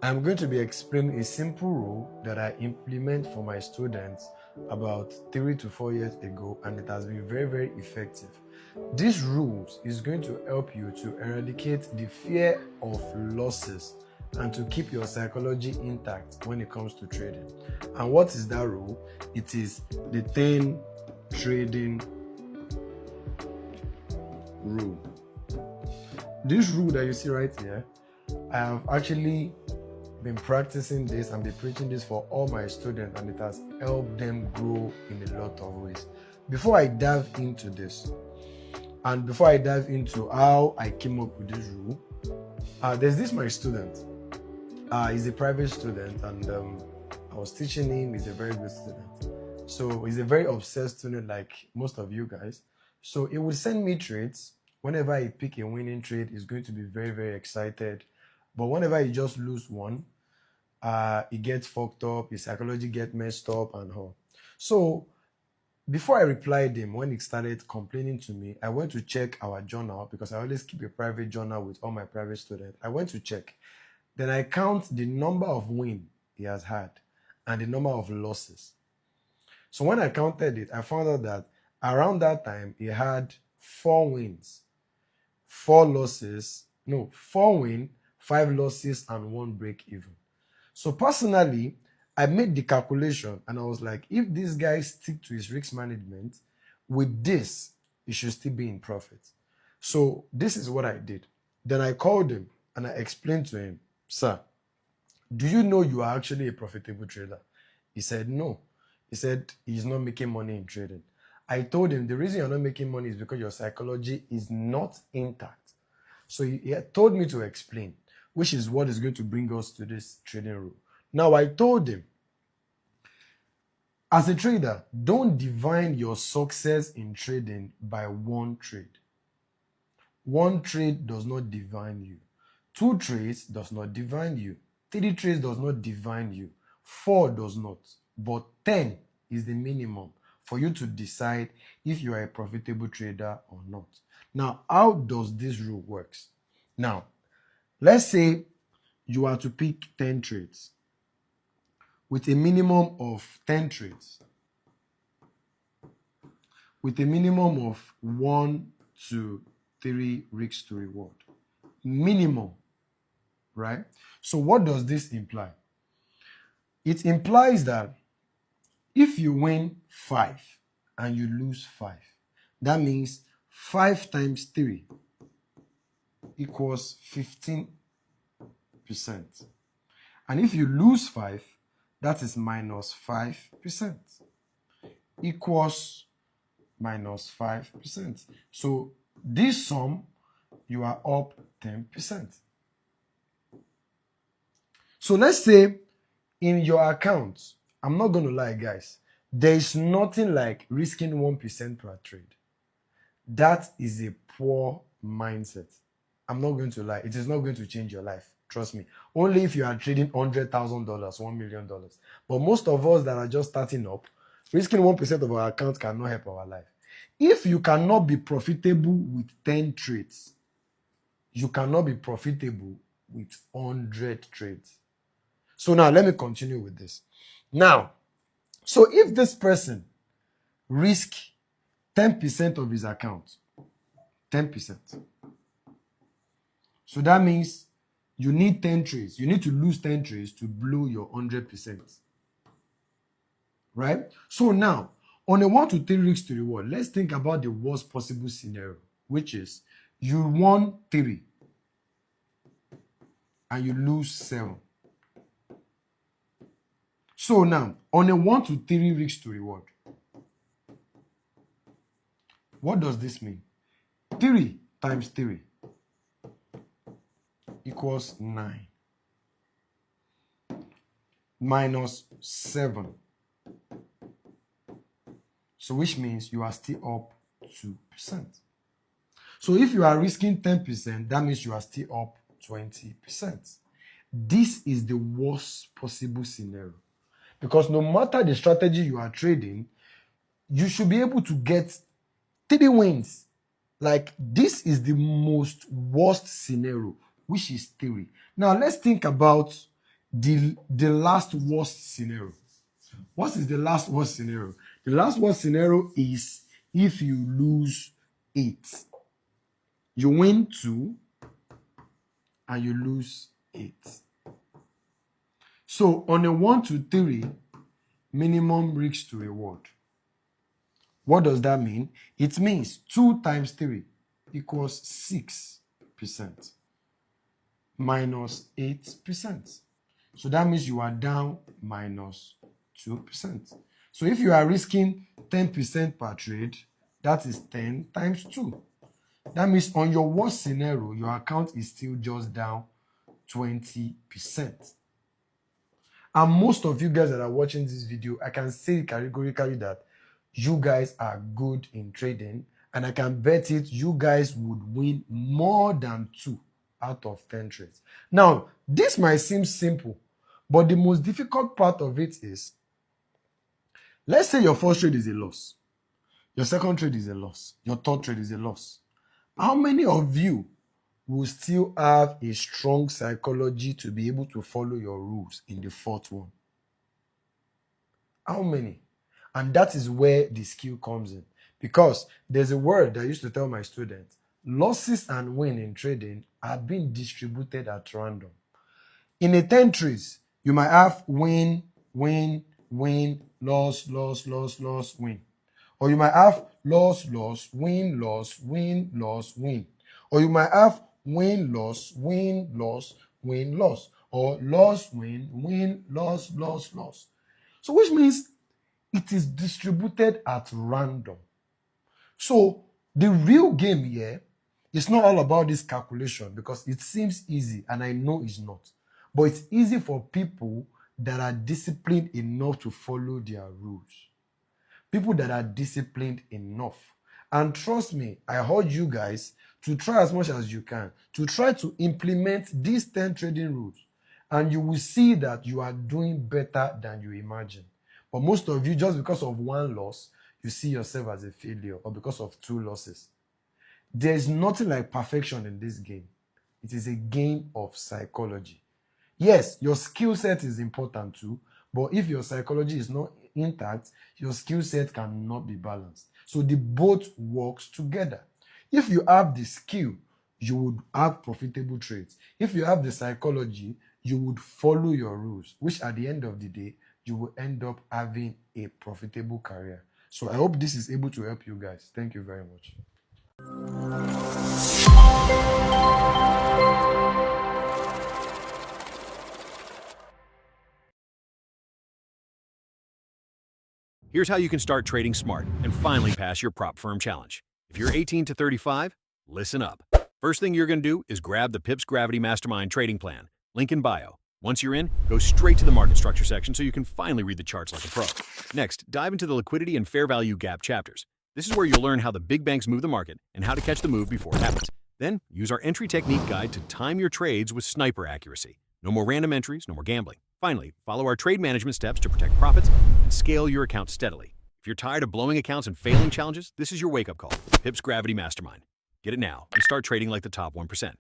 I'm going to be explaining a simple rule that I implement for my students about 3 to 4 years ago, and it has been very, very effective. This rule is going to help you to eradicate the fear of losses and to keep your psychology intact when it comes to trading. And what is that rule? It is the 10 trading rule. This rule that you see right here, I have actually been practicing this and been preaching this for all my students, and it has helped them grow in a lot of ways. Before I dive into this, and before I dive into how I came up with this rule, there's this my student. He's a private student, and I was teaching him. He's a very good student. So he's a very obsessed student, like most of you guys. So he would send me trades. Whenever he pick a winning trade, he's going to be very, very excited. But whenever he just lose one, he gets fucked up, his psychology gets messed up and all. So before I replied him, when he started complaining to me, I went to check our journal because I always keep a private journal with all my private students. I went to check. Then I count the number of wins he has had and the number of losses. So when I counted it, I found out that around that time, he had 4 wins, 4 losses, 4 wins, 5 losses, and 1 break even. So personally, I made the calculation and I was like, if this guy stick to his risk management, with this, he should still be in profit. So this is what I did. Then I called him and I explained to him, sir, do you know you are actually a profitable trader? He said, no. He said he's not making money in trading. I told him the reason you're not making money is because your psychology is not intact. So he told me to explain, which is what is going to bring us to this trading rule. Now, I told him, as a trader, don't define your success in trading by one trade. One trade does not define you. 2 trades does not define you. 3 trades does not define you. 4 does not. But 10 is the minimum for you to decide if you are a profitable trader or not. Now, how does this rule work? Now, let's say you are to pick 10 trades with a minimum of 10 trades, with a minimum of 1 to 3 risks to reward. Minimum, right? So what does this imply? It implies that if you win 5 and you lose 5, that means 5 times 3 equals 15%. And if you lose 5, that is minus 5%, equals minus 5%. So this sum, you are up 10%. So let's say in your account, I'm not going to lie, guys, there is nothing like risking 1% per trade. That is a poor mindset. I'm not going to lie. It is not going to change your life. Trust me. Only if you are trading $100,000, $1 million. But most of us that are just starting up, risking 1% of our account cannot help our life. If you cannot be profitable with 10 trades, you cannot be profitable with 100 trades. So now let me continue with this. Now, so if this person risk 10% of his account, 10%. So that means you need 10 trades. You need to lose 10 trades to blow your 100%. Right? So now, on a 1 to 3 risks to reward, let's think about the worst possible scenario, which is you won 3 and you lose 7. So now, on a 1 to 3 risks to reward, what does this mean? 3 times 3 equals 9 minus 7. So which means you are still up 2%. So if you are risking 10%, that means you are still up 20%. This is the worst possible scenario. Because no matter the strategy you are trading, you should be able to get 3 wins. Like, this is the most worst scenario, which is 3. Now, let's think about the last worst scenario. What is the last worst scenario? The last worst scenario is if you lose 8. You win 2 and you lose 8. So on a 1 to 3, minimum risk to reward. What does that mean? It means 2 times 3 equals 6% minus 8%. So that means you are down minus 2%. So if you are risking 10% per trade, that is 10 times 2. That means on your worst scenario, your account is still just down 20%. And most of you guys that are watching this video, I can say categorically that you guys are good in trading, and I can bet it you guys would win more than 2 out of 10 trades. Now, this might seem simple, but the most difficult part of it is, let's say your first trade is a loss, your second trade is a loss, your third trade is a loss. How many of you will still have a strong psychology to be able to follow your rules in the fourth one? How many? And that is where the skill comes in. Because there's a word that I used to tell my students: losses and win in trading are being distributed at random. In a 10 trades, you might have win, win, win, loss, loss, loss, loss, win. Or you might have loss, loss, win, loss, win, loss, win. Or you might have win, loss, win, loss, win, loss. Or loss, win, loss, loss, loss. So which means it is distributed at random. So the real game here is not all about this calculation, because it seems easy, and I know it's not. But it's easy for people that are disciplined enough to follow their rules. People that are disciplined enough. And trust me, I urge you guys to try as much as you can to try to implement these 10 trading rules. And you will see that you are doing better than you imagine. But most of you, just because of 1 loss, you see yourself as a failure, or because of 2 losses. There is nothing like perfection in this game. It is a game of psychology. Yes, your skill set is important too, but if your psychology is not intact, your skill set cannot be balanced. So the both works together. If you have the skill, you would have profitable trades. If you have the psychology, you would follow your rules, which at the end of the day, you will end up having a profitable career. So I hope this is able to help you guys. Thank you very much. Here's how you can start trading smart and finally pass your prop firm challenge. If you're 18 to 35, listen up. First thing you're going to do is grab the Pips Gravity Mastermind trading plan, link in bio. Once you're in, go straight to the market structure section so you can finally read the charts like a pro. Next, dive into the liquidity and fair value gap chapters. This is where you'll learn how the big banks move the market and how to catch the move before it happens. Then, use our entry technique guide to time your trades with sniper accuracy. No more random entries, no more gambling. Finally, follow our trade management steps to protect profits and scale your account steadily. If you're tired of blowing accounts and failing challenges, this is your wake-up call. Pips Gravity Mastermind. Get it now and start trading like the top 1%.